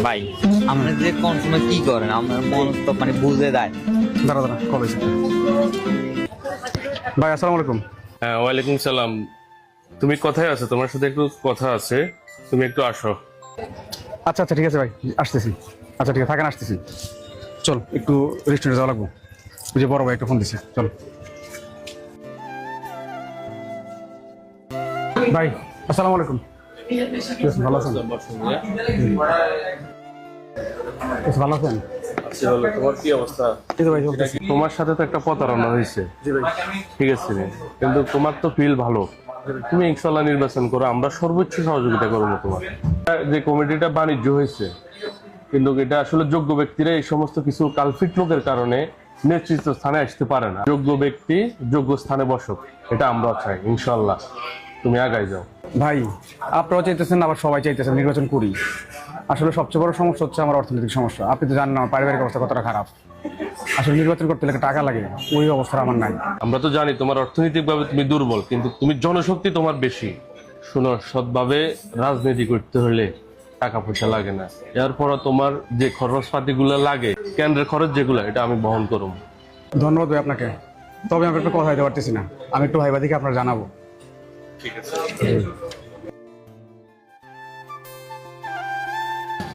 ভাই আপনি যে কোন সময় কি করেন আমার মন তো মানে বুঝে দেয়। দাঁড়া দাঁড়া কবে ভাই আসসালামু আলাইকুম। হ্যাঁ, ওয়ালাইকুম সালাম। তুমি কোথায় আছো? তোমার সাথে একটু কথা আছে, তুমি একটু আসো। আচ্ছা আচ্ছা ঠিক আছে ভাই, আসতেছি। আচ্ছা ঠিক আছে, থাকেন, আসতেছি। চল একটু রেস্টুরেন্টে যাওয়া লাগবো, ওই যে বড় ভাই একটা ফোন দিছে। চল ভাই আসসালামু আলাইকুম। ঠিক আছে, ভালো আছেন? ঠিক আছে, ভালো আছেন? তোমার কি অবস্থা? ঠিক আছে ভাই, চলতেছি। তোমার সাথে তো একটা প্রতারণা হয়েছে, ঠিক আছে? কিন্তু তোমার তো ফিল ভালো, তুমি ইনশাল্লাহ নির্বাচন করো, আমরা সর্বোচ্চ সহযোগিতা করবো তোমার। যে কমিটিটা বাণিজ্য হয়েছে, কিন্তু এটা আসলে যোগ্য ব্যক্তিরা এই সমস্ত কিছু কালফিট লোকের কারণে নেতৃত্ব স্থানে আসতে পারে না। যোগ্য ব্যক্তি যোগ্য স্থানে বসক, এটা আমরা চাই। ইনশাল্লাহ তুমি আগাই যাও। ভাই আপনারাও চাইতেছেন, আবার সবাই চাইতেছেন নির্বাচন করি। আসলে সবচেয়ে বড় সমস্যা হচ্ছে আমার অর্থনৈতিক সমস্যা। আপনি তো জানেন আমার পারিবারিক অবস্থা কতটা খারাপ। আসলে নির্বাচন করতে গেলে টাকা লাগে, ওই অবস্থা আমার নাই। আমরা তো জানি তোমার অর্থনৈতিকভাবে তুমি দুর্বল, কিন্তু তুমি জনশক্তি তোমার বেশি। শোনো, সৎভাবে রাজনীতি করতে হলে টাকা পয়সা লাগে না। এরপরও তোমার যে খরচপাতিগুলো লাগে, কেন্দ্রের খরচ যেগুলো, এটা আমি বহন করব। ধন্যবাদ ভাই আপনাকে। তবে আমি একটু কথা দিতে পারতেছি না, আমি একটু ভাইবাদিকে আপনার জানাবো। ঠিক আছে।